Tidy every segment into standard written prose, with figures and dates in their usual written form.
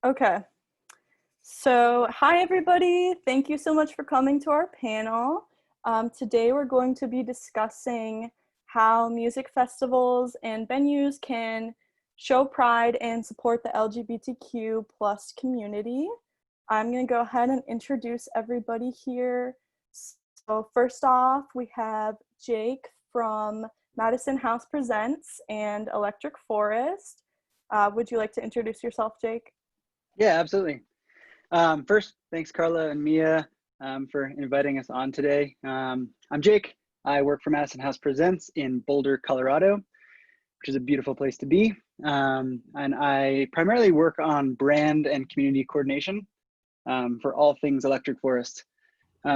Okay. So, hi everybody. Thank you so much for coming to our panel. Today we're going to be discussing how music festivals and venues can show pride and support the LGBTQ plus community. I'm going to go ahead and introduce everybody here. So first off, we have Jake from Madison House Presents and Electric Forest. Would you like to introduce yourself, Jake? Yeah, absolutely. First, thanks Carla and Mia for inviting us on today. I'm Jake. I work for Madison House Presents in Boulder, Colorado, which is a beautiful place to be. And I primarily work on brand and community coordination for all things Electric Forest.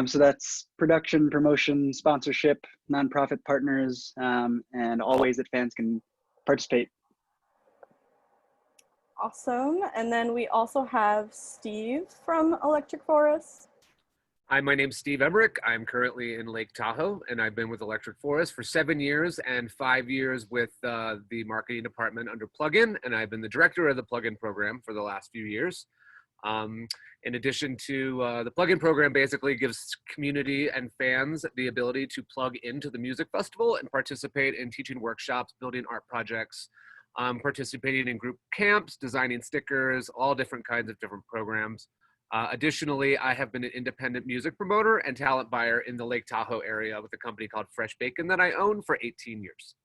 So that's production, promotion, sponsorship, nonprofit partners, and all ways that fans can participate. Awesome. And then we also have Steve from Electric Forest. Hi, my name's Steve Emmerich. I'm currently in Lake Tahoe, and I've been with Electric Forest for 7 years and 5 years with the marketing department under Plugin, and I've been the director of the Plugin program for the last few years. In addition to the Plugin program basically gives community and fans the ability to plug into the music festival and participate in teaching workshops, building art projects, participating in group camps, designing stickers, all different kinds of different programs. Additionally, I have been an independent music promoter and talent buyer in the Lake Tahoe area with a company called Fresh Bacon that I own for 18 years.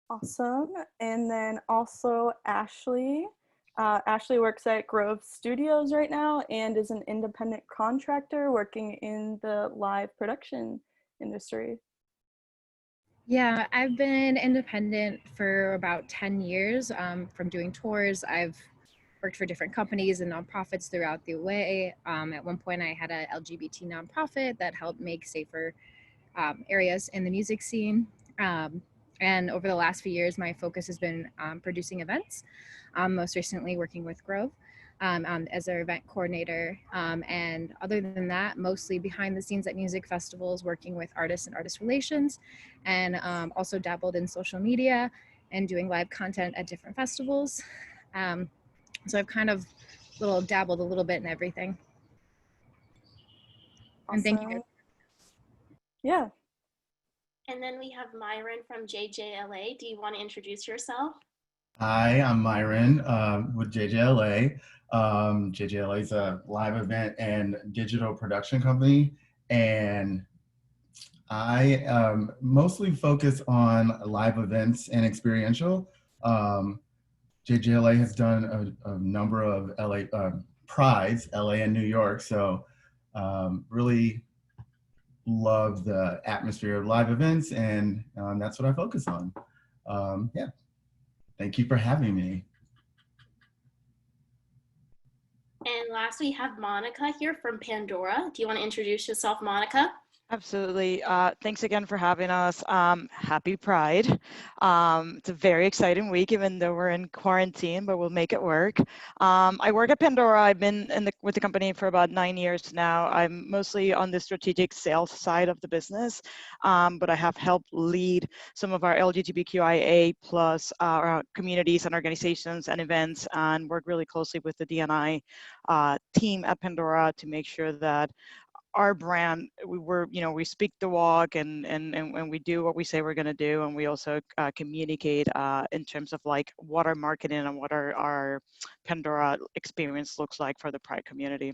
Awesome. And then also Ashley. Ashley works at Grove Studios right now and is an independent contractor working in the live production industry. Yeah, I've been independent for about 10 years from doing tours. I've worked for different companies and nonprofits throughout the way. At one point, I had a LGBT nonprofit that helped make safer areas in the music scene. And over the last few years, my focus has been producing events, most recently working with Grove as their event coordinator. And other than that, mostly behind the scenes at music festivals, working with artists and artist relations, and also dabbled in social media and doing live content at different festivals. So I've kind of dabbled a little bit in everything. Awesome. And thank you. Yeah. And then we have Myron from JJLA. Do you want to introduce yourself? Hi, I'm Myron with JJLA. JJLA is a live event and digital production company, and I mostly focus on live events and experiential. JJLA has done a number of LA prides, LA and New York, so really love the atmosphere of live events, and that's what I focus on. Yeah, thank you for having me. And last we have Monica here from Pandora. Do you want to introduce yourself, Monica? Absolutely. Thanks again for having us. Happy Pride. It's a very exciting week, even though we're in quarantine, but we'll make it work. I work at Pandora. I've been with the company for about 9 years now. I'm mostly on the strategic sales side of the business, but I have helped lead some of our LGBTQIA plus communities and organizations and events, and work really closely with the D&I team at Pandora to make sure that our brand, we speak the walk and we do what we say we're going to do, and we also communicate in terms of like what our marketing and what our Pandora experience looks like for the Pride community.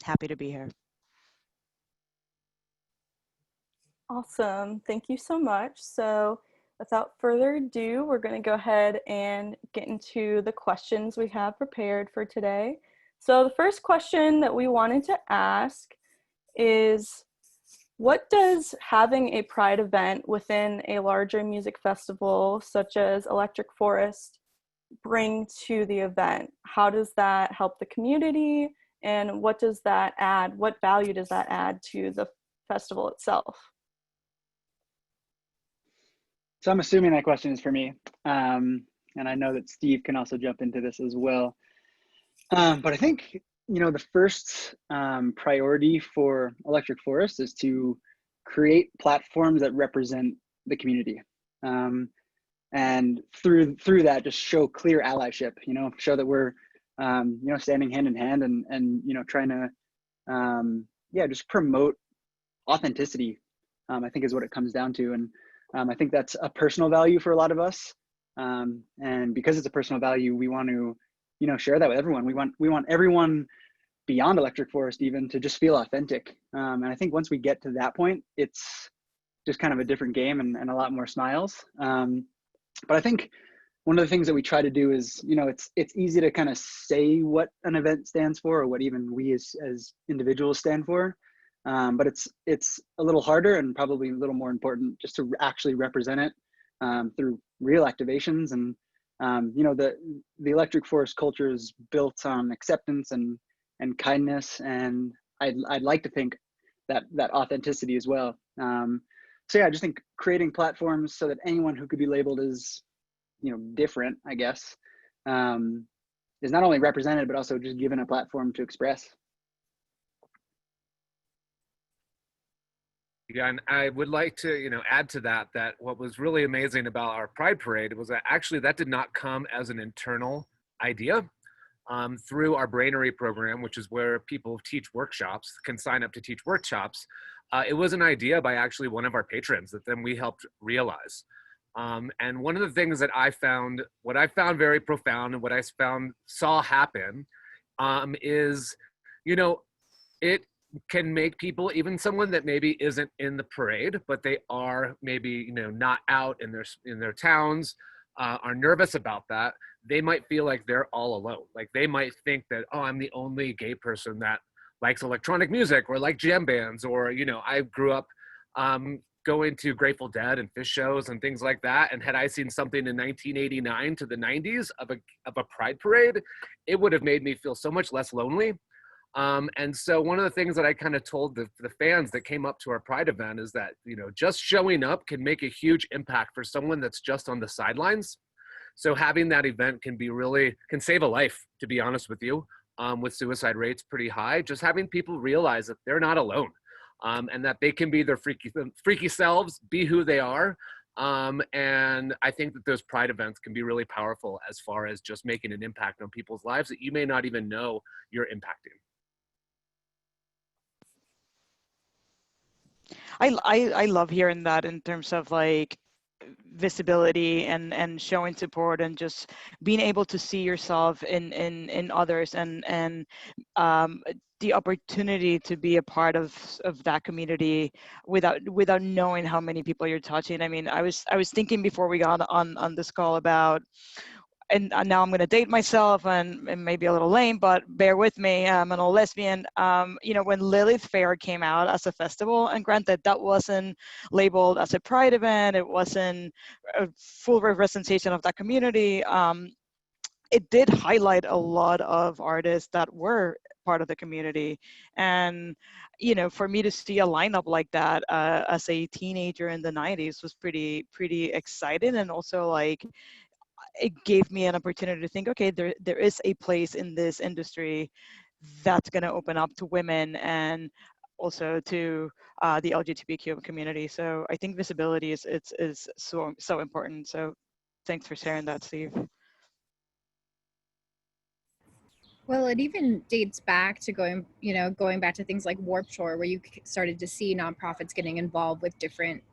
Happy to be here. Awesome. Thank you so much. So without further ado, we're going to go ahead and get into the questions we have prepared for today. So the first question that we wanted to ask is, what does having a Pride event within a larger music festival such as Electric Forest bring to the event? How does that help the community, and what does that add? What value does that add to the festival itself? So I'm assuming that question is for me. And I know that Steve can also jump into this as well. But I think, the first priority for Electric Forest is to create platforms that represent the community. and through that just show clear allyship, show that we're standing hand in hand, and trying to just promote authenticity, I think is what it comes down to. And I think that's a personal value for a lot of us, and because it's a personal value, we want to share that with everyone. We want everyone beyond Electric Forest even to just feel authentic, and I think once we get to that point, it's just kind of a different game, and a lot more smiles. But I think one of the things that we try to do is, it's easy to kind of say what an event stands for, or what even we as individuals stand for. But it's a little harder, and probably a little more important, just to actually represent it through real activations. And the Electric Forest culture is built on acceptance and kindness, and I'd like to think that authenticity as well. So yeah, I just think creating platforms so that anyone who could be labeled as different, I guess, is not only represented, but also just given a platform to express. Yeah, and I would like to, add to that what was really amazing about our Pride Parade was that actually that did not come as an internal idea. Through our Brainery program, which is where people teach workshops, can sign up to teach workshops. It was an idea by actually one of our patrons that then we helped realize. And one of the things that what I found very profound, and what I saw happen, is, it can make people, even someone that maybe isn't in the parade, but they are maybe, not out in their towns, are nervous about that. They might feel like they're all alone. Like they might think that, oh, I'm the only gay person that likes electronic music or like jam bands, or, I grew up going to Grateful Dead and Fish shows and things like that. And had I seen something in 1989 to the 90s of a Pride Parade, it would have made me feel so much less lonely. And so one of the things that I kind of told the fans that came up to our Pride event is that, just showing up can make a huge impact for someone that's just on the sidelines. So having that event can save a life, to be honest with you, with suicide rates pretty high. Just having people realize that they're not alone, and that they can be their freaky selves, be who they are. And I think that those Pride events can be really powerful as far as just making an impact on people's lives that you may not even know you're impacting. I love hearing that in terms of like visibility and showing support, and just being able to see yourself in others, and the opportunity to be a part of that community without knowing how many people you're touching. I mean, I was thinking before we got on this call about, and now I'm going to date myself and maybe a little lame, but bear with me. I'm an old lesbian. When Lilith Fair came out as a festival, and granted that wasn't labeled as a Pride event, it wasn't a full representation of that community. It did highlight a lot of artists that were part of the community. And, for me to see a lineup like that as a teenager in the 90s was pretty exciting. And also like, it gave me an opportunity to think, okay, there is a place in this industry that's going to open up to women and also to the LGBTQ community. So I think visibility is so important. So thanks for sharing that, Steve. Well, it even dates back to going back to things like Warped Tour, where you started to see nonprofits getting involved with different,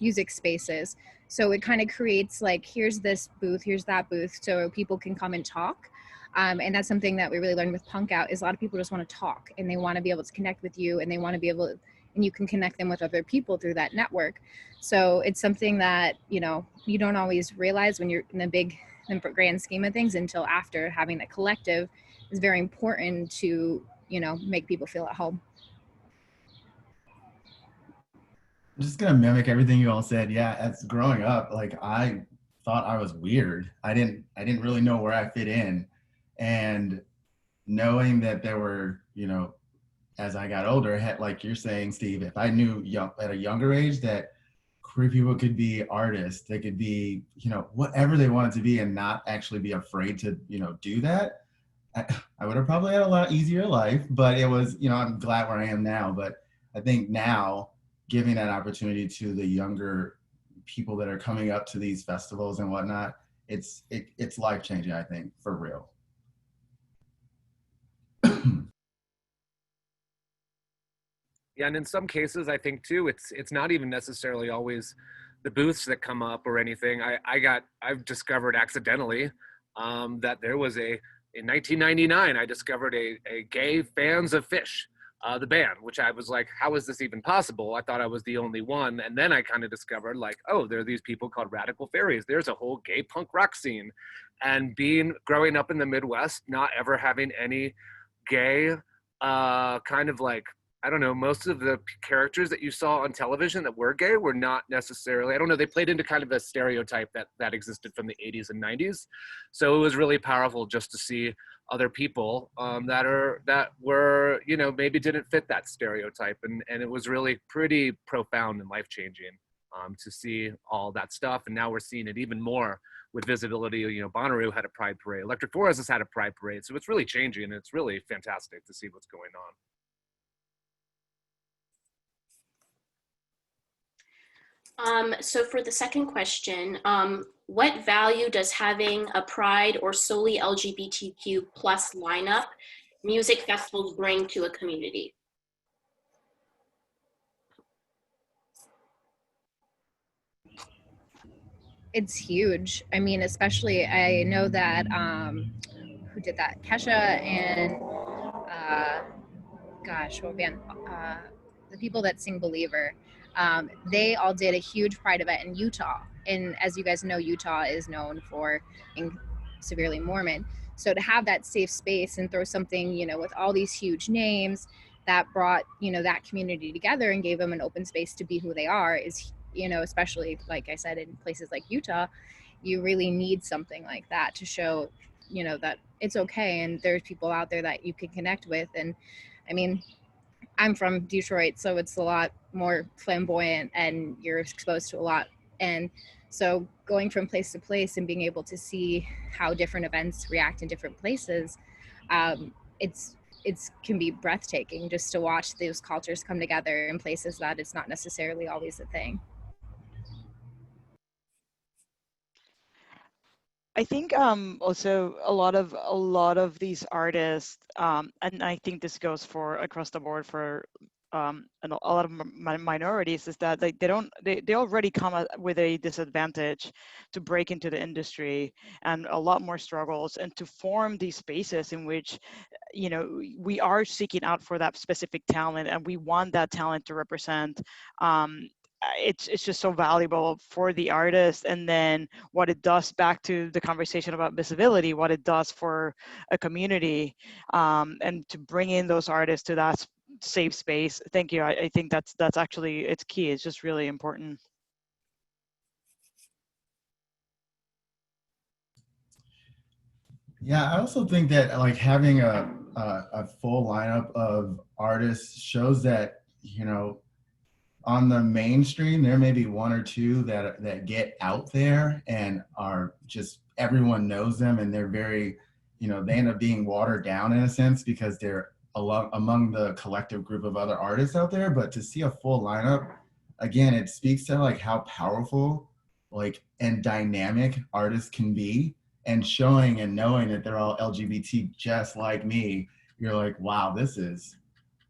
music spaces. So it kind of creates like, here's this booth, here's that booth, so people can come and talk. And that's something that we really learned with Punk Out, is a lot of people just want to talk, and they want to be able to connect with you, and they want to be able, and you can connect them with other people through that network. So it's something that, you don't always realize when you're in the grand scheme of things until after. Having that collective is very important to, make people feel at home. I'm just gonna mimic everything you all said. Yeah, as growing up, like I thought I was weird. I didn't really know where I fit in. And knowing that there were, as I got older, like you're saying, Steve, if I knew at a younger age that queer people could be artists, they could be, whatever they wanted to be, and not actually be afraid to, do that, I would have probably had a lot easier life. But it was, I'm glad where I am now. But I think now, giving that opportunity to the younger people that are coming up to these festivals and whatnot, it's life-changing, I think, for real. Yeah, and in some cases, I think too, it's not even necessarily always the booths that come up or anything. I've discovered accidentally that there was in 1999, I discovered a gay Fans of Fish, the band, which I was like, how is this even possible? I thought I was the only one. And then I kind of discovered like, oh, there are these people called Radical Fairies. There's a whole gay punk rock scene. And growing up in the Midwest, not ever having any gay kind of like, I don't know, most of the characters that you saw on television that were gay were not necessarily, I don't know, they played into kind of a stereotype that existed from the 80s and 90s. So it was really powerful just to see other people that were, you know, maybe didn't fit that stereotype. And it was really pretty profound and life-changing to see all that stuff. And now we're seeing it even more with visibility. You know, Bonnaroo had a pride parade. Electric Forest has had a pride parade. So it's really changing, and it's really fantastic to see what's going on. So for the second question, what value does having a Pride or solely LGBTQ plus lineup music festivals bring to a community? It's huge. I mean, especially I know that who did that? Kesha and what band? The people that sing Believer. They all did a huge Pride event in Utah. And as you guys know, Utah is known for being severely Mormon. So to have that safe space and throw something, you know, with all these huge names that brought, you know, that community together and gave them an open space to be who they are is, you know, especially like I said, in places like Utah, you really need something like that to show, you know, that it's okay and there's people out there that you can connect with. And I mean, I'm from Detroit, so it's a lot more flamboyant and you're exposed to a lot. And so going from place to place and being able to see how different events react in different places, it's can be breathtaking just to watch those cultures come together in places that it's not necessarily always a thing. I think also a lot of these artists, and I think this goes for across the board for and a lot of minorities, is that they already come with a disadvantage to break into the industry and a lot more struggles, and to form these spaces in which, you know, we are seeking out for that specific talent and we want that talent to represent. It's just so valuable for the artist, and then what it does, back to the conversation about visibility, what it does for a community, and to bring in those artists to that safe space. Thank you. I think that's actually, it's key. It's just really important. Yeah, I also think that like having a full lineup of artists shows that, you know, on the mainstream, there may be one or two that get out there and are just, everyone knows them, and they're very, you know, they end up being watered down in a sense because they're among the collective group of other artists out there. But to see a full lineup, again, it speaks to like how powerful like and dynamic artists can be, and showing and knowing that they're all LGBT just like me. You're like, wow,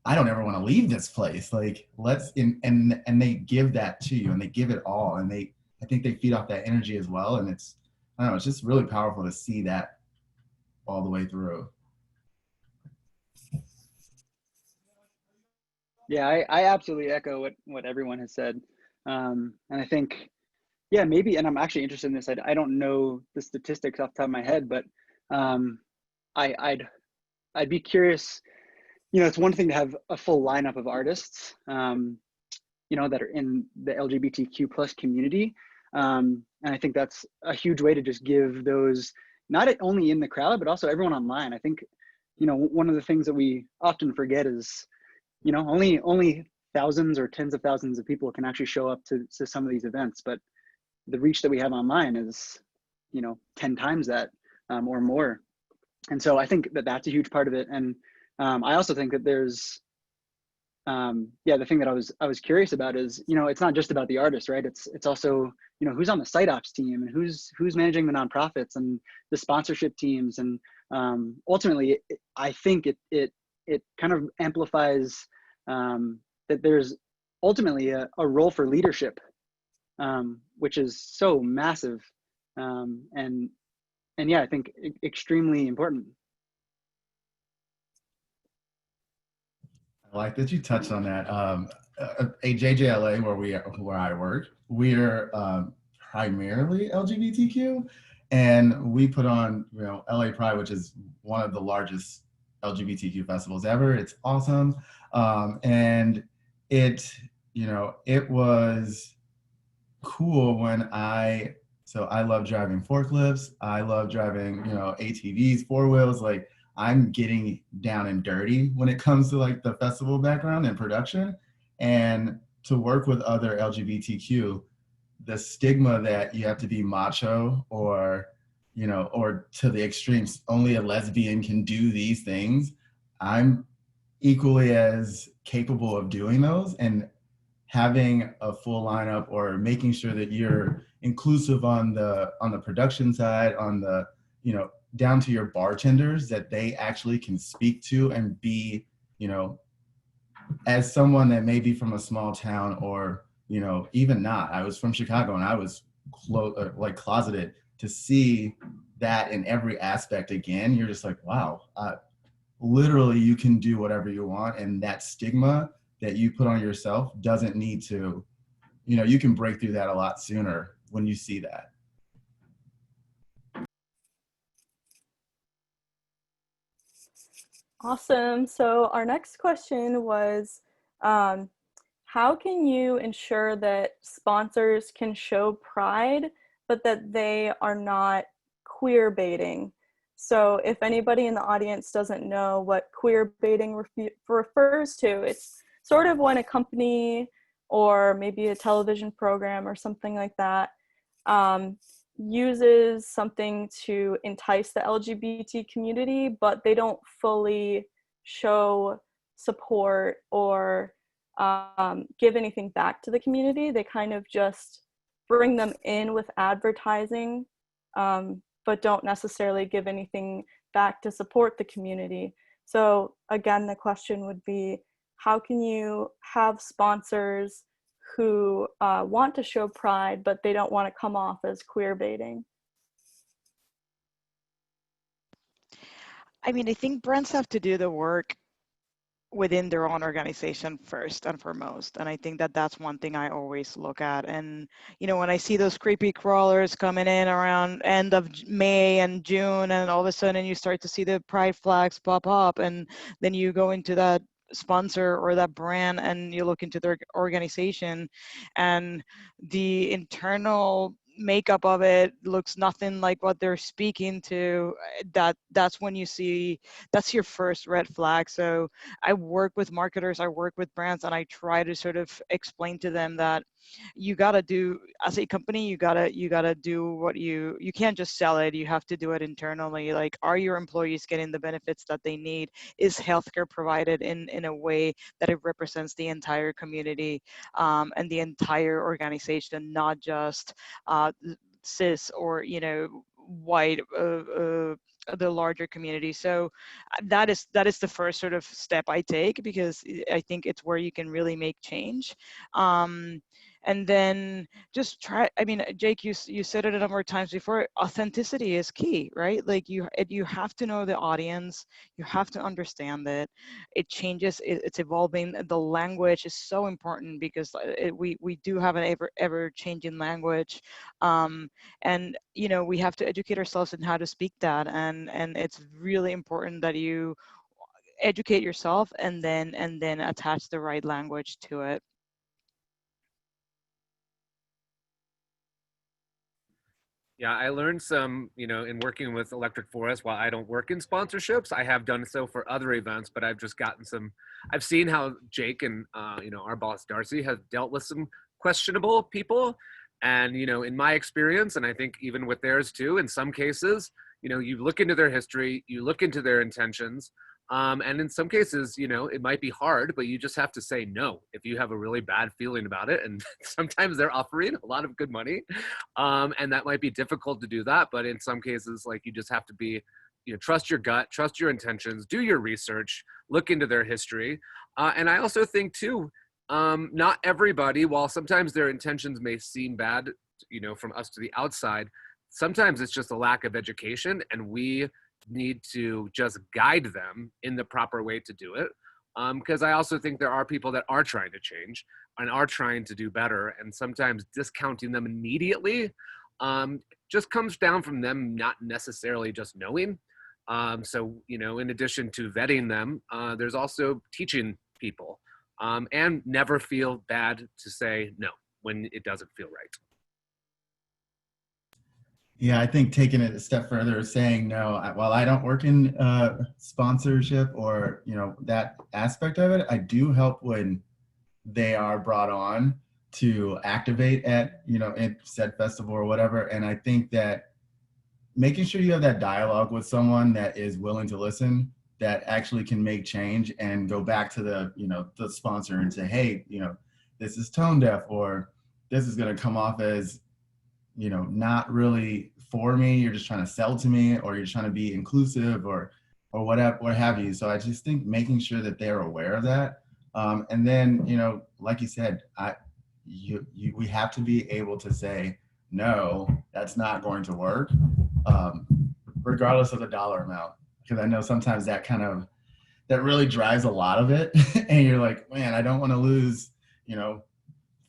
I don't ever want to leave this place. Like, and they give that to you, and they give it all, and I think they feed off that energy as well. And I don't know, it's just really powerful to see that all the way through. Yeah, I absolutely echo what everyone has said. And I think, yeah, maybe, and I'm actually interested in this. I don't know the statistics off the top of my head, but I'd be curious. You know, it's one thing to have a full lineup of artists, you know, that are in the LGBTQ plus community. And I think that's a huge way to just give those, not only in the crowd, but also everyone online. I think, you know, one of the things that we often forget is, you know, only thousands or tens of thousands of people can actually show up to some of these events, but the reach that we have online is, you know, 10 times that or more. And so I think that that's a huge part of it. And I also think that there's yeah, the thing that I was curious about is, you know, it's not just about the artist, right? It's also, you know, who's on the site ops team and who's managing the nonprofits and the sponsorship teams, and ultimately, I think it kind of amplifies that there's ultimately a role for leadership, which is so massive, and yeah, I think extremely important. I like that you touched on that. JJLA, where I work, we're primarily LGBTQ, and we put on, you know, LA Pride, which is one of the largest LGBTQ festivals ever. It's awesome, and it, you know, it was cool when so I love driving forklifts. I love driving, you know, ATVs, four wheels. Like, I'm getting down and dirty when it comes to like the festival background and production. And to work with other LGBTQ, the stigma that you have to be macho or, you know, or to the extremes, only a lesbian can do these things. I'm equally as capable of doing those, and having a full lineup or making sure that you're inclusive on the production side, on the, you know, down to your bartenders, that they actually can speak to and be, you know, as someone that may be from a small town, or, you know, even not. I was from Chicago and I was closeted. To see that in every aspect again, you're just like, wow, literally you can do whatever you want, and that stigma that you put on yourself doesn't need to, you know, you can break through that a lot sooner when you see that. Awesome. So our next question was, how can you ensure that sponsors can show pride, but that they are not queer baiting? So if anybody in the audience doesn't know what queer baiting refers to, it's sort of when a company or maybe a television program or something like that uses something to entice the LGBT community, but they don't fully show support or give anything back to the community. They kind of just bring them in with advertising, but don't necessarily give anything back to support the community. So again, the question would be, how can you have sponsors who want to show pride, but they don't want to come off as queer baiting? I mean, I think brands have to do the work within their own organization first and foremost. And I think that that's one thing I always look at. And, you know, when I see those creepy crawlers coming in around end of May and June, and all of a sudden you start to see the pride flags pop up, and then you go into that sponsor or that brand and you look into their organization, and the internal makeup of it looks nothing like what they're speaking to, that's when you see, that's your first red flag. So I work with marketers, I work with brands, and I try to sort of explain to them that you gotta do, as a company, you gotta do what you can't just sell it, you have to do it internally. Like, are your employees getting the benefits that they need? Is healthcare provided in a way that it represents the entire community and the entire organization, not just cis or, you know, white the larger community. So that is the first sort of step I take, because I think it's where you can really make change. And then just try, I mean, Jake, you said it a number of times before, authenticity is key, right? Like you have to know the audience, you have to understand it. It changes, it's evolving. The language is so important, because we do have an ever changing language. And, you know, we have to educate ourselves in how to speak that. And it's really important that you educate yourself and then attach the right language to it. Yeah, I learned some, you know, in working with Electric Forest. While I don't work in sponsorships, I have done so for other events, but I've just gotten some, I've seen how Jake and, you know, our boss Darcy have dealt with some questionable people. And, you know, in my experience, and I think even with theirs too, in some cases, you know, you look into their history, you look into their intentions, And in some cases, it might be hard, but you just have to say no if you have a really bad feeling about it. And sometimes they're offering a lot of good money. And that might be difficult to do that. But in some cases, like, you just have to be, trust your gut, trust your intentions, do your research, look into their history. And I also think too, not everybody, while sometimes their intentions may seem bad, from us to the outside, sometimes it's just a lack of education, and we need to just guide them in the proper way to do it. Because I also think there are people that are trying to change and are trying to do better, and sometimes discounting them immediately just comes down from them not necessarily just knowing. So, in addition to vetting them, there's also teaching people, and never feel bad to say no when it doesn't feel right. Yeah, I think taking it a step further, saying no, while I don't work in sponsorship or, that aspect of it, I do help when they are brought on to activate at, at said festival or whatever. And I think that making sure you have that dialogue with someone that is willing to listen, that actually can make change and go back to the, the sponsor and say, hey, this is tone deaf, or this is going to come off as, not really for me, you're just trying to sell to me, or you're trying to be inclusive, or whatever, what have you. So I just think making sure that they're aware of that. And then, like you said, we have to be able to say, no, that's not going to work, regardless of the dollar amount. Because I know sometimes that really drives a lot of it. And you're like, man, I don't want to lose,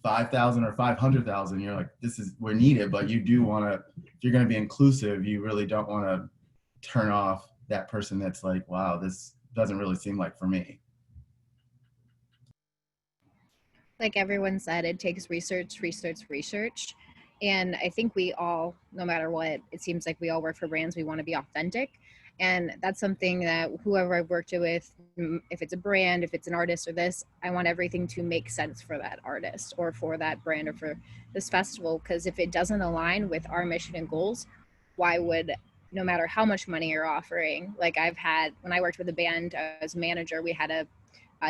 5,000 or 500,000. You're like, we're needed, but you do want to, if you're going to be inclusive, you really don't want to turn off that person that's like, wow, this doesn't really seem like for me. Like everyone said, it takes research. And I think we all, no matter what, it seems like we all work for brands, we want to be authentic. And that's something that whoever I've worked with, if it's a brand, if it's an artist or this, I want everything to make sense for that artist or for that brand or for this festival. Because if it doesn't align with our mission and goals, why would, no matter how much money you're offering, like when I worked with a band as a manager, we had a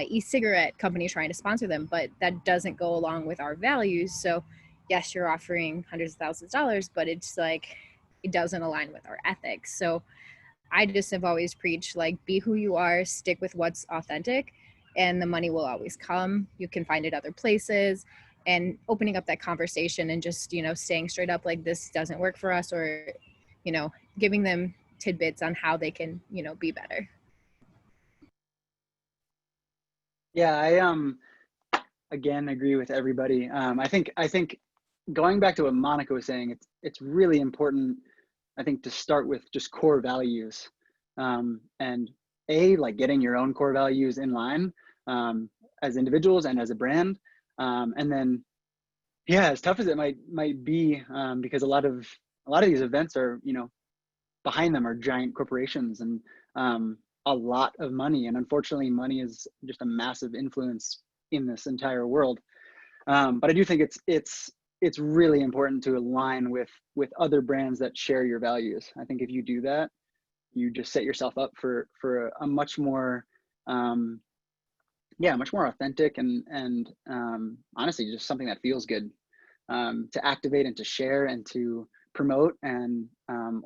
e-cigarette company trying to sponsor them, but that doesn't go along with our values. So yes, you're offering hundreds of thousands of dollars, but it's like, it doesn't align with our ethics. So I just have always preached, like, be who you are, stick with what's authentic, and the money will always come. You can find it other places, and opening up that conversation and just, saying straight up, like, this doesn't work for us, or, giving them tidbits on how they can, be better. Yeah, I again agree with everybody. I think going back to what Monica was saying, it's really important, I think, to start with just core values, and like getting your own core values in line, as individuals and as a brand, and then, yeah, as tough as it might be, because a lot of these events are, behind them are giant corporations and a lot of money, and unfortunately, money is just a massive influence in this entire world. But I do think it's really important to align with other brands that share your values. I think if you do that, you just set yourself up for a much more, much more authentic and honestly, just something that feels good, to activate and to share and to promote and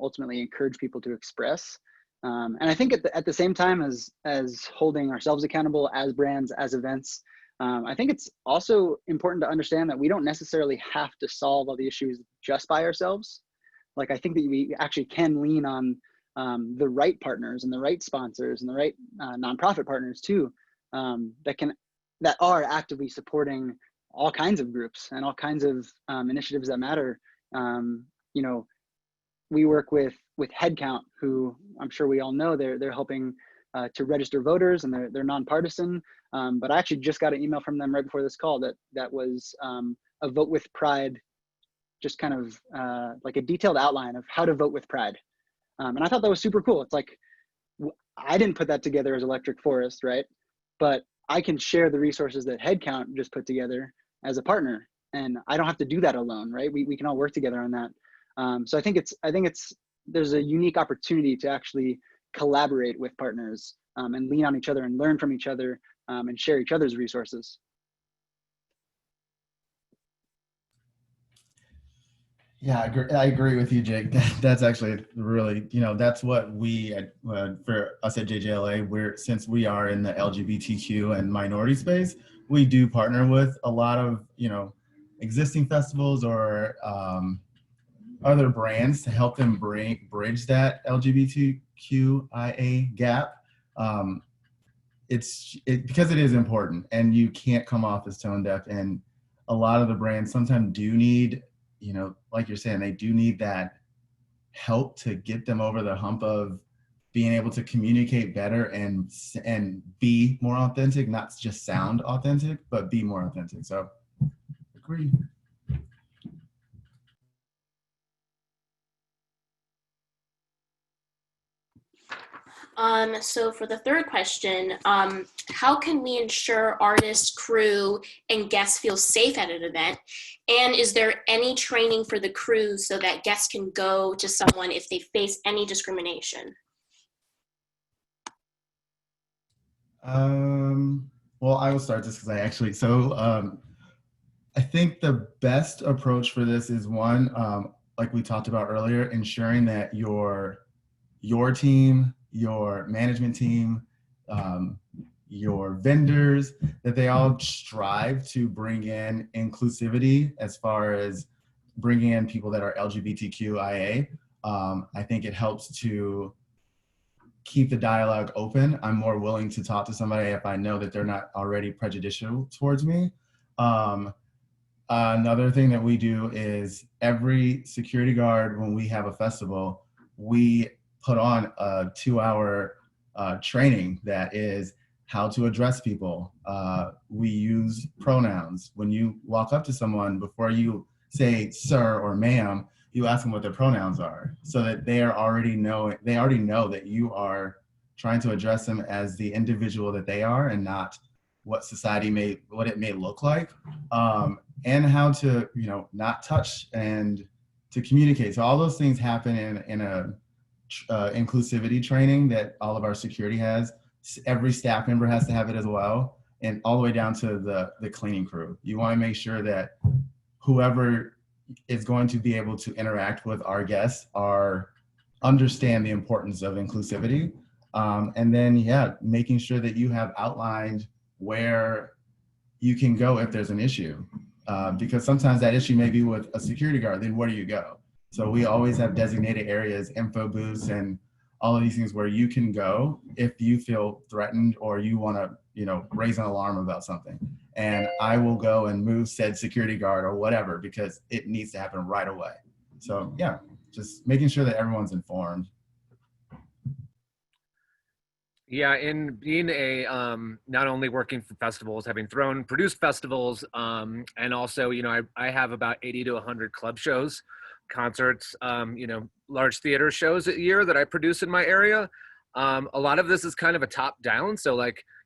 ultimately encourage people to express. And I think at the same time as holding ourselves accountable as brands, as events, I think it's also important to understand that we don't necessarily have to solve all the issues just by ourselves. Like, I think that we actually can lean on the right partners and the right sponsors and the right nonprofit partners too, that are actively supporting all kinds of groups and all kinds of initiatives that matter. We work with Headcount, who I'm sure we all know, they're helping to register voters, and they're nonpartisan. But I actually just got an email from them right before this call that was a Vote with Pride, just kind of like a detailed outline of how to vote with pride. And I thought that was super cool. It's like, I didn't put that together as Electric Forest, right? But I can share the resources that Headcount just put together as a partner, and I don't have to do that alone, right? We can all work together on that. So I think there's a unique opportunity to actually collaborate with partners and lean on each other and learn from each other and share each other's resources. Yeah, I agree with you, Jake. That's actually really, that's what we, for us at JJLA, since we are in the LGBTQ and minority space, we do partner with a lot of, existing festivals or other brands to help them bridge that LGBTQIA gap. Because it is important, and you can't come off as tone deaf, and a lot of the brands sometimes do need, like you're saying, they do need that help to get them over the hump of being able to communicate better and be more authentic, not just sound authentic, but be more authentic. So, agree. So for the third question, how can we ensure artists, crew, and guests feel safe at an event? And is there any training for the crew so that guests can go to someone if they face any discrimination? Well, I will start this because I think the best approach for this is one, like we talked about earlier, ensuring that your team, your management team, your vendors, that they all strive to bring in inclusivity as far as bringing in people that are LGBTQIA. I think it helps to keep the dialogue open. I'm more willing to talk to somebody if I know that they're not already prejudicial towards me. Another thing that we do is every security guard, when we have a festival, we put on a 2-hour training that is how to address people. We use pronouns. When you walk up to someone, before you say sir or ma'am, you ask them what their pronouns are, so that they already know that you are trying to address them as the individual that they are, and not what it may look like, and how to not touch and to communicate. So all those things happen in a inclusivity training that all of our security has. Every staff member has to have it as well, and all the way down to the cleaning crew. You want to make sure that whoever is going to be able to interact with our guests understand the importance of inclusivity, and then making sure that you have outlined where you can go if there's an issue, because sometimes that issue may be with a security guard. Then where do you go? So we always have designated areas, info booths, and all of these things where you can go if you feel threatened or you want to, raise an alarm about something. And I will go and move said security guard or whatever, because it needs to happen right away. So yeah, just making sure that everyone's informed. Yeah, in being not only working for festivals, having produced festivals, and also, I have about 80 to 100 club shows, concerts, large theater shows a year that I produce in my area. A lot of this is kind of a top down. So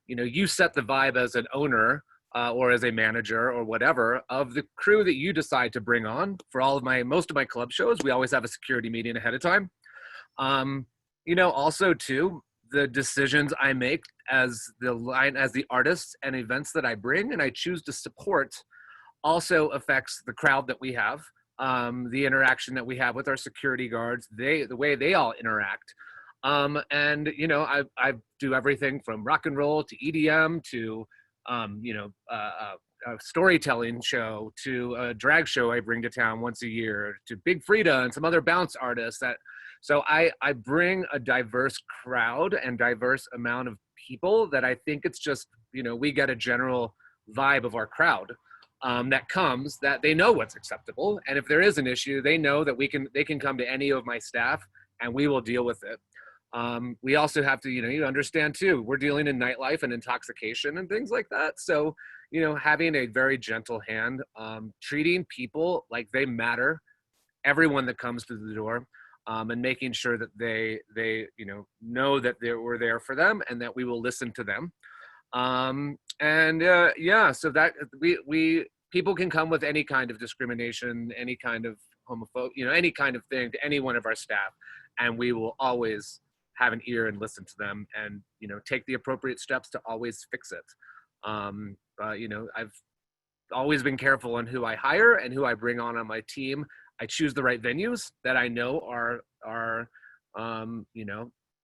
you set the vibe as an owner or as a manager or whatever of the crew that you decide to bring on. For most of my club shows, we always have a security meeting ahead of time. Also too, the decisions I make as the artists and events that I bring and I choose to support also affects the crowd that we have, the interaction that we have with our security guards, the way they all interact. I do everything from rock and roll to EDM to, a storytelling show to a drag show I bring to town once a year, to Big Frida and some other bounce artists. So I bring a diverse crowd and diverse amount of people that I think it's just, we get a general vibe of our crowd that comes, that they know what's acceptable. And if there is an issue, they know that they can come to any of my staff and we will deal with it. We also have to, you understand too, we're dealing in nightlife and intoxication and things like that. So, having a very gentle hand, treating people like they matter, everyone that comes through the door, and making sure that they know that we're there for them and that we will listen to them. So that people can come with any kind of discrimination, any kind of homophobia, any kind of thing to any one of our staff, and we will always have an ear and listen to them, and take the appropriate steps to always fix it. I've always been careful on who I hire and who I bring on my team. I choose the right venues that I know are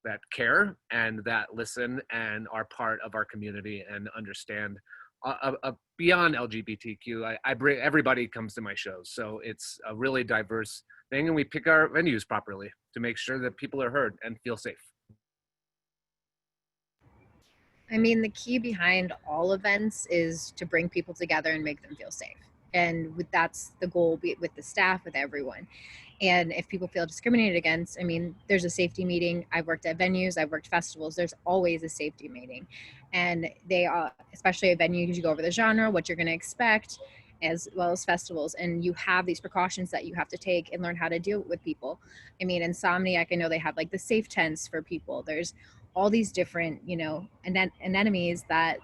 that care and that listen and are part of our community and understand beyond LGBTQ. I bring, everybody comes to my shows, so it's a really diverse thing, and we pick our venues properly to make sure that people are heard and feel safe. I mean, the key behind all events is to bring people together and make them feel safe. And that's the goal with the staff, with everyone. And if people feel discriminated against, I mean, there's a safety meeting. I've worked at venues, I've worked festivals. There's always a safety meeting. And they are, especially at venues, you go over the genre, what you're going to expect, as well as festivals. And you have these precautions that you have to take and learn how to deal with people. I mean, Insomniac, I know they have like the safe tents for people. There's all these different, anemones that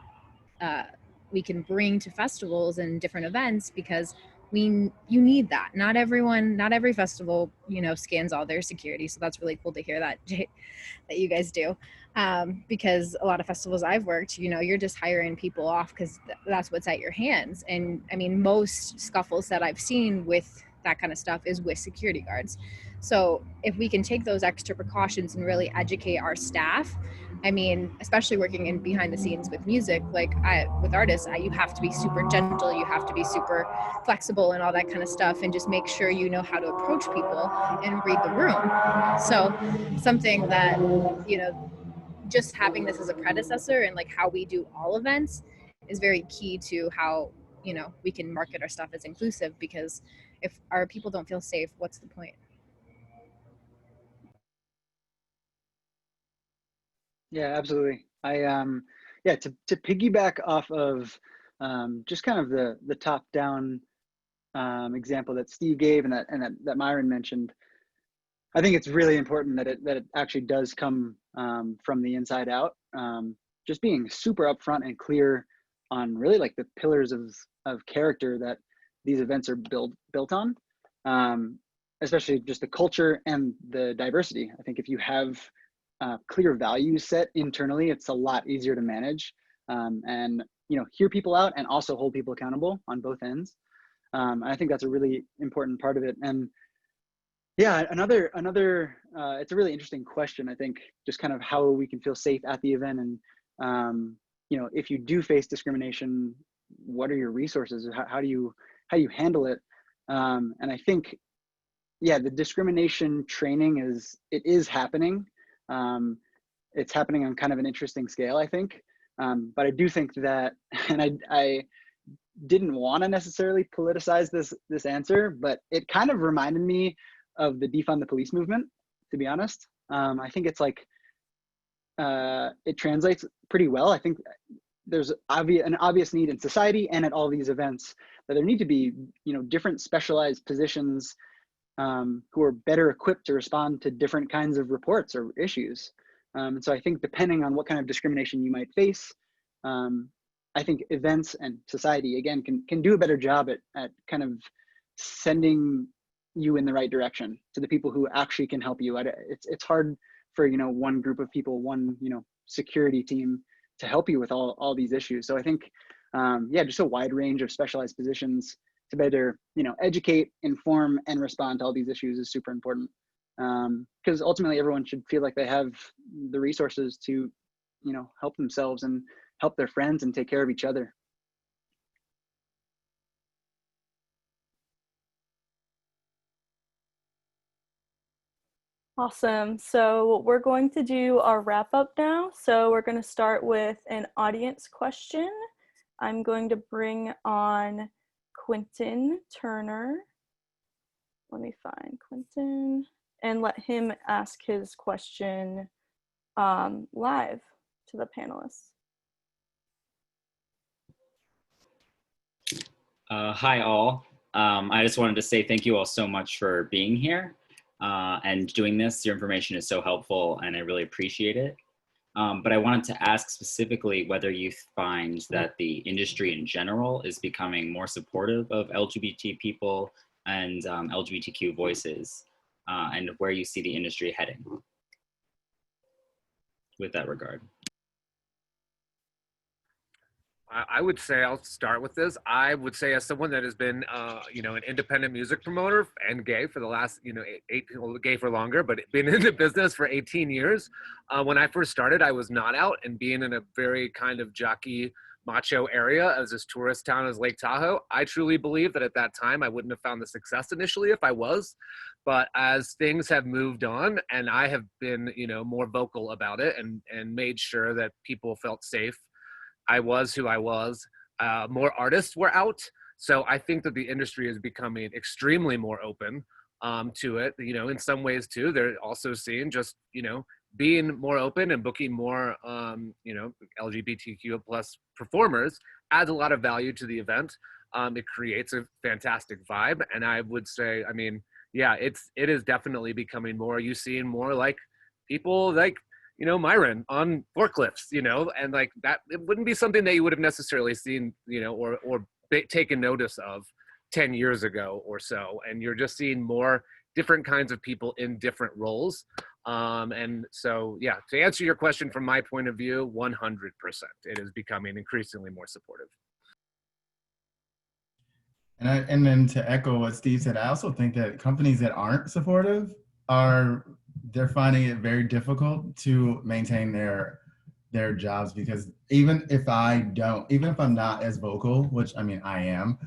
we can bring to festivals and different events, because you need that. Not every festival, scans all their security. So that's really cool to hear that, that you guys do. Because a lot of festivals I've worked, you're just hiring people off because that's what's at your hands. And I mean, most scuffles that I've seen with that kind of stuff is with security guards. So if we can take those extra precautions and really educate our staff, I mean, especially working in behind the scenes with music, with artists, you have to be super gentle, you have to be super flexible and all that kind of stuff, and just make sure you know how to approach people and read the room. So something that, just having this as a predecessor and like how we do all events is very key to how, we can market our stuff as inclusive, because if our people don't feel safe, what's the point? Yeah, absolutely. To piggyback off of just kind of the top down example that Steve gave and that Myron mentioned, I think it's really important that it actually does come from the inside out. Just being super upfront and clear on really like the pillars of character that these events are built on, especially just the culture and the diversity. I think if you have clear values set internally, it's a lot easier to manage and hear people out and also hold people accountable on both ends. I think that's a really important part of it. And yeah, another it's a really interesting question. I think just kind of how we can feel safe at the event, and if you do face discrimination, what are your resources? How do you handle it? And I think, yeah, the discrimination training is happening. It's happening on kind of an interesting scale, I think. But I do think that, and I didn't want to necessarily politicize this answer, but it kind of reminded me of the defund the police movement, to be honest. I think it's like, it translates pretty well. I think there's an obvious need in society and at all these events that there need to be, different specialized positions who are better equipped to respond to different kinds of reports or issues. So I think depending on what kind of discrimination you might face, I think events and society, again, can do a better job at kind of sending you in the right direction to the people who actually can help you. It's hard for, one group of people, one, security team to help you with all these issues. So I think, just a wide range of specialized positions to better, educate, inform, and respond to all these issues is super important. Because ultimately everyone should feel like they have the resources to, help themselves and help their friends and take care of each other. Awesome. So we're going to do our wrap up now. So we're going to start with an audience question. I'm going to bring on Quentin Turner. Let me find Quentin and let him ask his question live to the panelists. Hi all. I just wanted to say thank you all so much for being here and doing this. Your information is so helpful and I really appreciate it. But I wanted to ask specifically whether you find that the industry in general is becoming more supportive of LGBT people and LGBTQ voices, and where you see the industry heading. with that regard? I would say, I'll start with this. I would say, as someone that has been, an independent music promoter and gay for the last, gay for longer, but been in the business for 18 years. When I first started, I was not out, and being in a very kind of jockey, macho area as this tourist town as Lake Tahoe. I truly believe that at that time, I wouldn't have found the success initially if I was. But as things have moved on, and I have been, more vocal about it and made sure that people felt safe, I was who I was. More artists were out. So I think that the industry is becoming extremely more open to it. In some ways too, they're also seeing just, being more open and booking more, LGBTQ plus performers adds a lot of value to the event. It creates a fantastic vibe. And I would say, it is definitely becoming more, you seeing more like people like, Myron on forklifts, and like that, it wouldn't be something that you would have necessarily seen, or taken notice of 10 years ago or so. And you're just seeing more different kinds of people in different roles. And so, yeah, to answer your question from my point of view, 100%, it is becoming increasingly more supportive. And then to echo what Steve said, I also think that companies that aren't supportive they're finding it very difficult to maintain their jobs, because even if I'm not as vocal, which I am,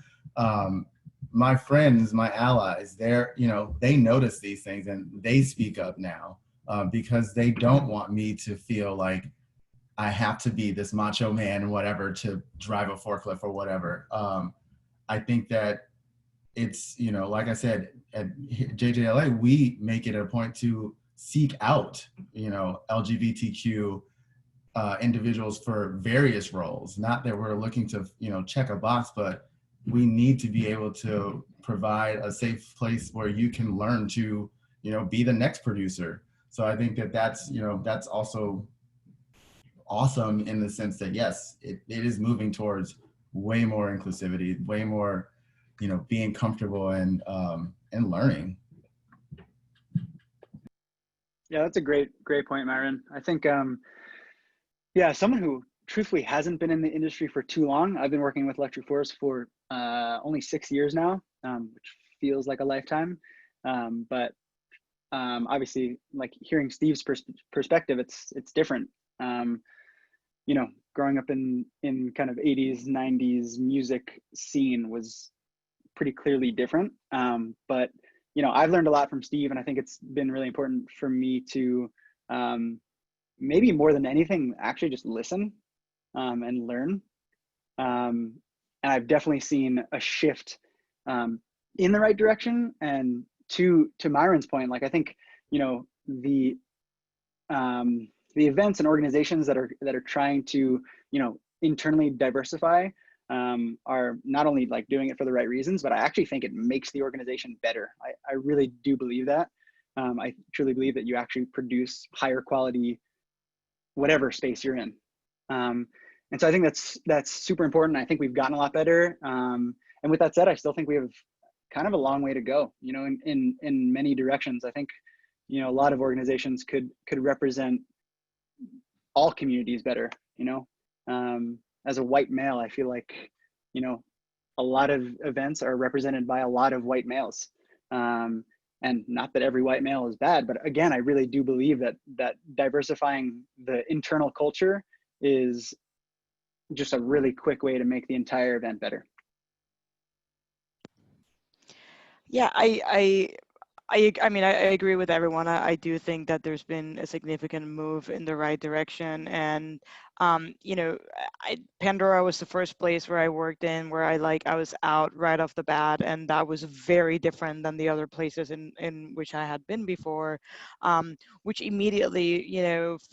my friends, my allies, they notice these things and they speak up now because they don't want me to feel like I have to be this macho man, whatever, to drive a forklift or whatever. I think that it's, like I said, at JJLA, we make it a point to seek out, LGBTQ individuals for various roles. Not that we're looking to, check a box, but we need to be able to provide a safe place where you can learn to, be the next producer. So I think that that's also awesome in the sense that, yes, it is moving towards way more inclusivity, way more, being comfortable and learning. Yeah, that's a great point, Myron. I think, someone who truthfully hasn't been in the industry for too long. I've been working with Electric Forest for only 6 years now, which feels like a lifetime. But obviously, like hearing Steve's perspective, it's different. Growing up in kind of 80s, 90s music scene was pretty clearly different. But I've learned a lot from Steve, and I think it's been really important for me to maybe more than anything, actually just listen and learn. And I've definitely seen a shift in the right direction. And to Myron's point, like I think the events and organizations that are trying to internally diversify are not only like doing it for the right reasons, but I actually think it makes the organization better. I really do believe that. I truly believe that you actually produce higher quality, whatever space you're in. And so I think that's super important. I think we've gotten a lot better. And with that said, I still think we have kind of a long way to go, in many directions. I think, a lot of organizations could represent all communities better, as a white male, I feel like, a lot of events are represented by a lot of white males. And not that every white male is bad, but again, I really do believe that diversifying the internal culture is just a really quick way to make the entire event better. Yeah, I mean, I agree with everyone. I do think that there's been a significant move in the right direction. And, Pandora was the first place where I worked in where I was out right off the bat. And that was very different than the other places in which I had been before, which immediately,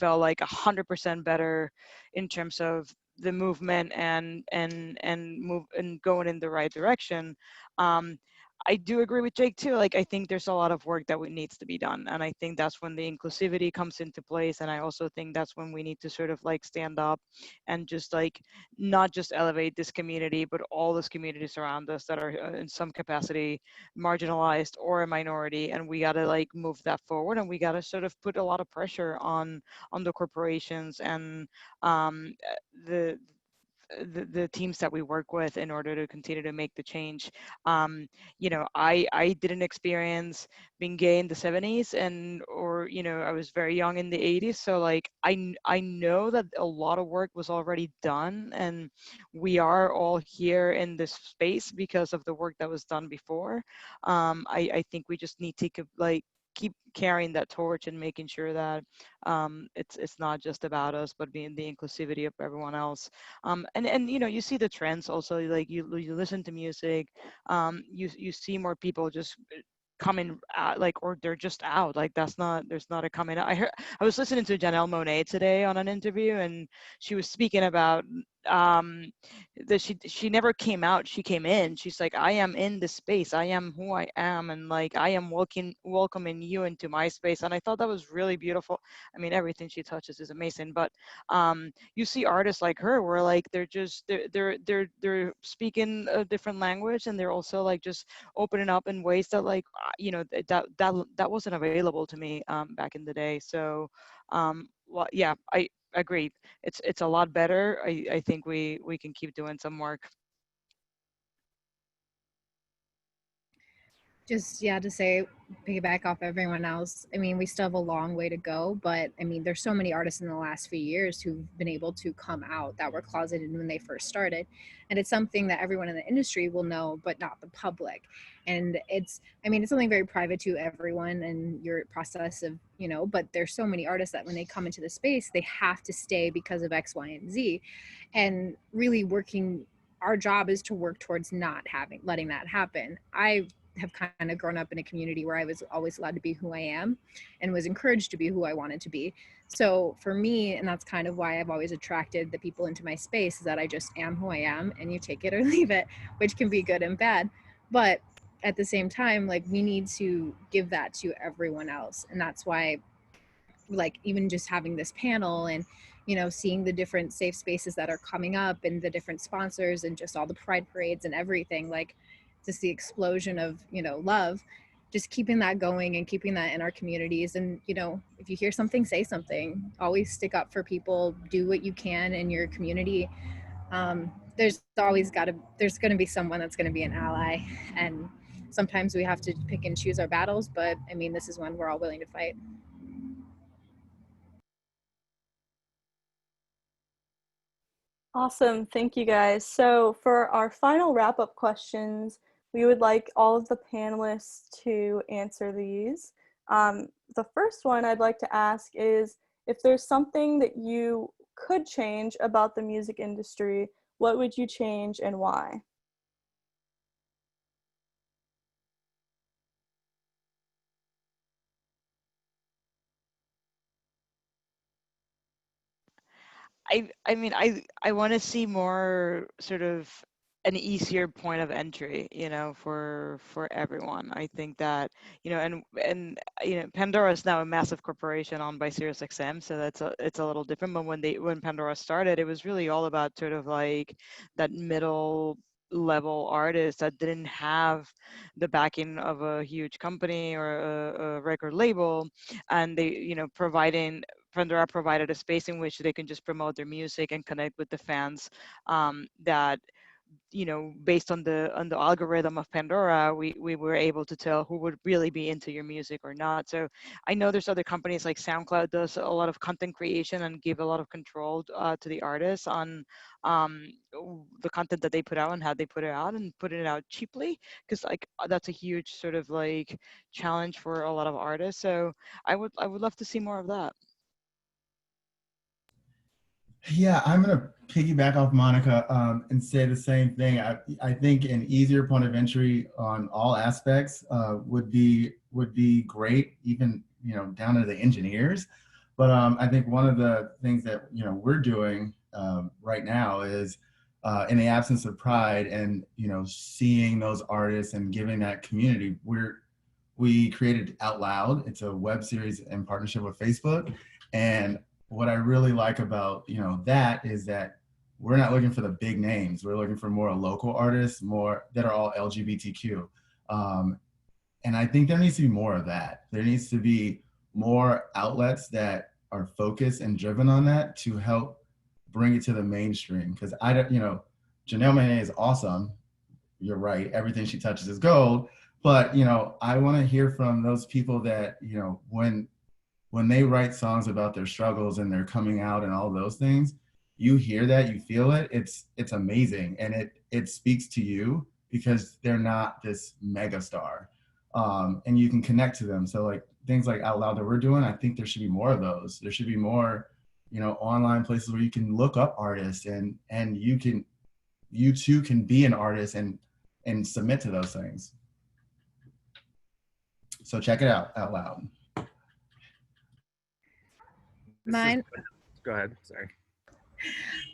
felt like 100% better in terms of the movement and going in the right direction. I do agree with Jake too. Like, I think there's a lot of work that needs to be done. And I think that's when the inclusivity comes into place. And I also think that's when we need to sort of like stand up and just like not just elevate this community, but all those communities around us that are in some capacity marginalized or a minority. And we got to like move that forward, and we got to sort of put a lot of pressure on the corporations and the the teams that we work with in order to continue to make the change. You know, I didn't experience being gay in the 70s, and or you know, I was very young in the 80s, so like I know that a lot of work was already done, and we are all here in this space because of the work that was done before. I think we just need to like keep carrying that torch and making sure that it's not just about us, but being the inclusivity of everyone else. And you know, you see the trends also, like you listen to music, you see more people just coming out, like, or they're just out, like that's not, there's not a coming out. I was listening to Janelle Monáe today on an interview, and she was speaking about that she never came out, she came in, she's like, I am in this space, I am who I am, and like I am welcoming you into my space. And I thought that was really beautiful. I mean, everything she touches is amazing, but you see artists like her where like they're speaking a different language, and they're also like just opening up in ways that like you know, that wasn't available to me back in the day. So well, yeah, I agree, it's a lot better. I think we can keep doing some work. Just, yeah, to say, piggyback off everyone else, I mean, we still have a long way to go, but I mean, there's so many artists in the last few years who've been able to come out that were closeted when they first started. And it's something that everyone in the industry will know, but not the public. And it's, I mean, it's something very private to everyone and your process of, you know, but there's so many artists that when they come into the space, they have to stay because of X, Y, and Z. And really working, our job is to work towards not letting that happen. I have kind of grown up in a community where I was always allowed to be who I am and was encouraged to be who I wanted to be. So for me, and that's kind of why I've always attracted the people into my space, is that I just am who I am, and you take it or leave it, which can be good and bad. But at the same time, like, we need to give that to everyone else. And that's why, like, even just having this panel and, you know, seeing the different safe spaces that are coming up and the different sponsors and just all the pride parades and everything, like, just the explosion of, you know, love, just keeping that going and keeping that in our communities. And, you know, if you hear something, say something, always stick up for people, do what you can in your community. There's going to be someone that's going to be an ally. And sometimes we have to pick and choose our battles, but I mean, this is one we're all willing to fight. Awesome, thank you guys. So for our final wrap-up questions, we would like all of the panelists to answer these. The first one I'd like to ask is, if there's something that you could change about the music industry, what would you change and why? I mean, I want to see more sort of an easier point of entry, you know, for everyone. I think that, you know, and you know, Pandora is now a massive corporation owned by SiriusXM, so it's a little different. But when Pandora started, it was really all about sort of like that middle level artist that didn't have the backing of a huge company or a record label, and they, you know, Pandora provided a space in which they can just promote their music and connect with the fans, that, you know, based on the algorithm of Pandora, we were able to tell who would really be into your music or not. So I know there's other companies like SoundCloud does a lot of content creation and give a lot of control to the artists on the content that they put out and how they put it out, and put it out cheaply, because like that's a huge sort of like challenge for a lot of artists. So I would love to see more of that. Yeah, I'm going to piggyback off Monica and say the same thing. I think an easier point of entry on all aspects would be great, even, you know, down to the engineers. But I think one of the things that, you know, we're doing right now is in the absence of pride and, you know, seeing those artists and giving that community, we created Out Loud. It's a web series in partnership with Facebook. And what I really like about, you know, that is that we're not looking for the big names. We're looking for more local artists, more that are all LGBTQ. And I think there needs to be more of that. There needs to be more outlets that are focused and driven on that to help bring it to the mainstream. Because I don't, you know, Janelle Monáe is awesome. You're right. Everything she touches is gold. But, you know, I want to hear from those people that, you know, when they write songs about their struggles and they're coming out and all those things, you hear that, you feel it. It's amazing, and it speaks to you because they're not this mega star, and you can connect to them. So like things like Out Loud that we're doing, I think there should be more of those. There should be more, you know, online places where you can look up artists and you too can be an artist and submit to those things. So check it out, Out Loud. Mine. Go ahead. Sorry.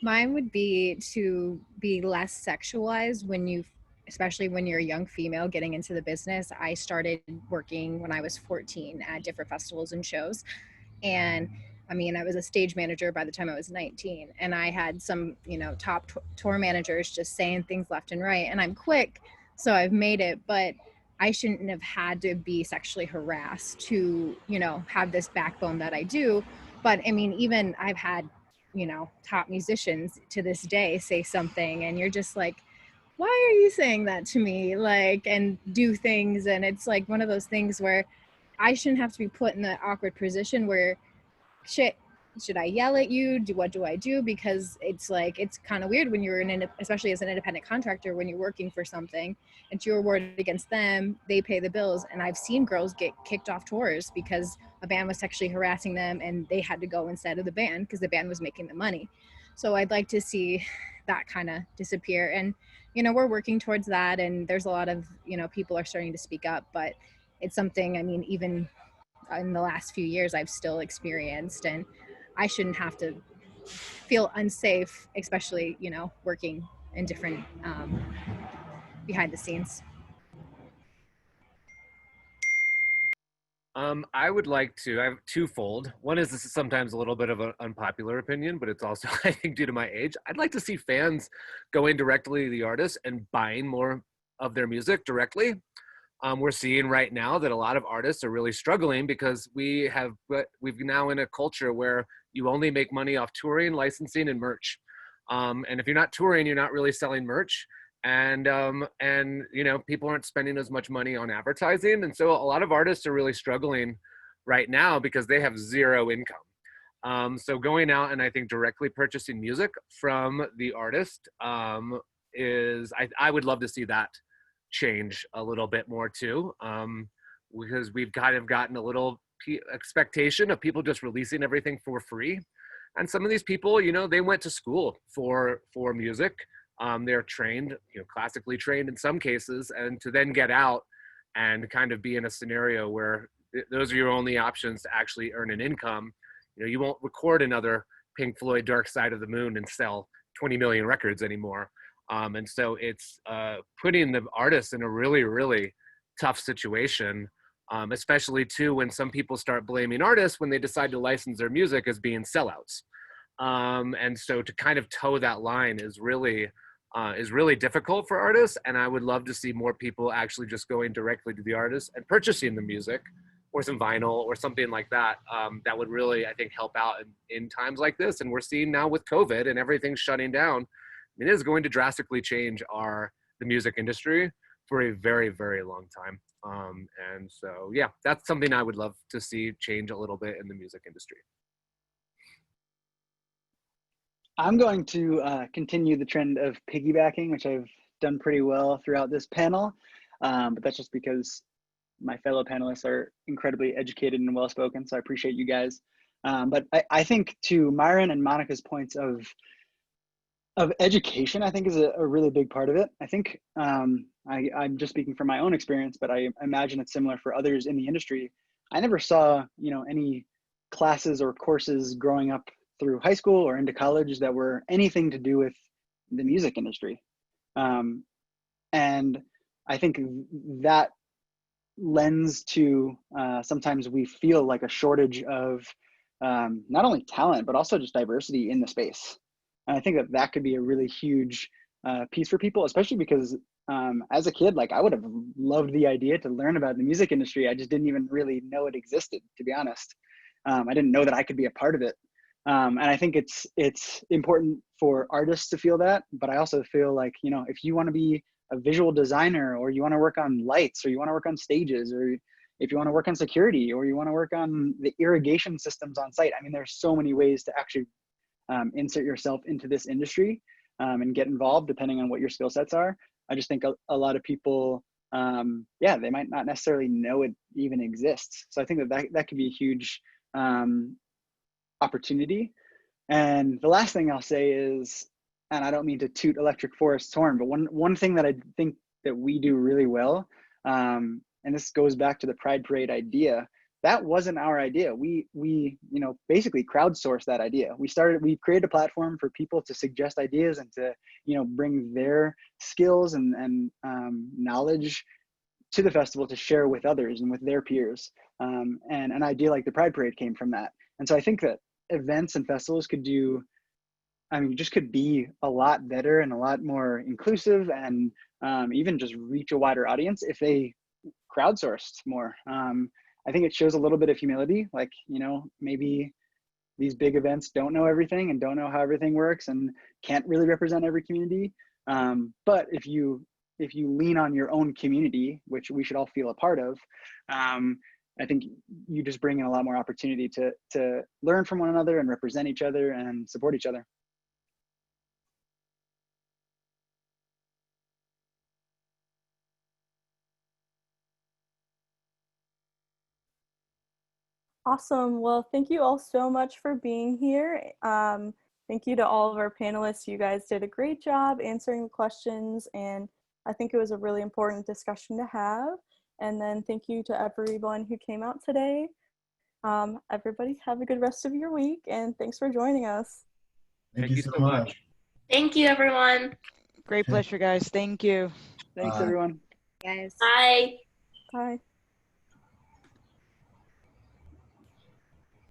Mine would be to be less sexualized especially when you're a young female getting into the business. I started working when I was 14 at different festivals and shows. And I mean, I was a stage manager by the time I was 19. And I had some, you know, top tour managers just saying things left and right. And I'm quick, so I've made it. But I shouldn't have had to be sexually harassed to, you know, have this backbone that I do. But I mean, even I've had, you know, top musicians to this day say something and you're just like, why are you saying that to me? Like, and do things. And it's like one of those things where I shouldn't have to be put in the awkward position where shit, should I yell at you? What do I do? Because it's like, it's kind of weird when you're especially as an independent contractor, when you're working for something, it's your word against them, they pay the bills. And I've seen girls get kicked off tours because a band was sexually harassing them and they had to go instead of the band because the band was making the money. So I'd like to see that kind of disappear. And, you know, we're working towards that. And there's a lot of, you know, people are starting to speak up, but it's something, I mean, even in the last few years, I've still experienced, and I shouldn't have to feel unsafe, especially, you know, working in different behind the scenes. I would like to, I have twofold. One is, this is sometimes a little bit of an unpopular opinion, but it's also, I think, due to my age. I'd like to see fans going directly to the artist and buying more of their music directly. We're seeing right now that a lot of artists are really struggling because we've now in a culture where you only make money off touring, licensing, and merch. And if you're not touring, you're not really selling merch. And you know, people aren't spending as much money on advertising. And so a lot of artists are really struggling right now because they have zero income. So going out and I think directly purchasing music from the artist is, I would love to see that change a little bit more too, because we've kind of gotten a little expectation of people just releasing everything for free. And some of these people, you know, they went to school for music. They're trained, you know, classically trained in some cases, and to then get out and kind of be in a scenario where those are your only options to actually earn an income. You know, you won't record another Pink Floyd Dark Side of the Moon and sell 20 million records anymore. And so it's putting the artists in a really, really tough situation, especially too when some people start blaming artists when they decide to license their music as being sellouts. And so to kind of toe that line is really difficult for artists. And I would love to see more people actually just going directly to the artist and purchasing the music or some vinyl or something like that. That would really, I think, help out in times like this. And we're seeing now with COVID and everything shutting down, it is going to drastically change the music industry for a very, very long time. And so, yeah, that's something I would love to see change a little bit in the music industry. I'm going to continue the trend of piggybacking, which I've done pretty well throughout this panel. But that's just because my fellow panelists are incredibly educated and well-spoken, so I appreciate you guys. But I think to Myron and Monica's points of education, I think is a really big part of it. I think I'm just speaking from my own experience, but I imagine it's similar for others in the industry. I never saw, you know, any classes or courses growing up through high school or into college that were anything to do with the music industry. And I think that lends to sometimes we feel like a shortage of not only talent, but also just diversity in the space. And I think that that could be a really huge piece for people, especially because as a kid, like I would have loved the idea to learn about the music industry. I just didn't even really know it existed, to be honest. I didn't know that I could be a part of it. And I think it's important for artists to feel that, but I also feel like, you know, if you want to be a visual designer, or you want to work on lights, or you want to work on stages, or if you want to work on security, or you want to work on the irrigation systems on site. I mean, there's so many ways to actually insert yourself into this industry and get involved depending on what your skill sets are. I just think a lot of people, yeah, they might not necessarily know it even exists. So I think that could be a huge opportunity. And the last thing I'll say is, and I don't mean to toot Electric Forest's horn, but one thing that I think that we do really well, and this goes back to the Pride Parade idea, that wasn't our idea. We you know, basically crowdsourced that idea. We created a platform for people to suggest ideas and to, you know, bring their skills and knowledge to the festival to share with others and with their peers. And an idea like the Pride Parade came from that. And so I think that events and festivals could do, I mean, just could be a lot better and a lot more inclusive, and even just reach a wider audience if they crowdsourced more. I think it shows a little bit of humility, like, you know, maybe these big events don't know everything and don't know how everything works and can't really represent every community. But if you lean on your own community, which we should all feel a part of, I think you just bring in a lot more opportunity to learn from one another and represent each other and support each other. Awesome. Well, thank you all so much for being here. Thank you to all of our panelists. You guys did a great job answering the questions, and I think it was a really important discussion to have. And then thank you to everyone who came out today. Everybody have a good rest of your week, and thanks for joining us. Thank you so much. Thank you, everyone. Great pleasure, guys. Thank you. Thanks, everyone. Guys. Bye. Bye.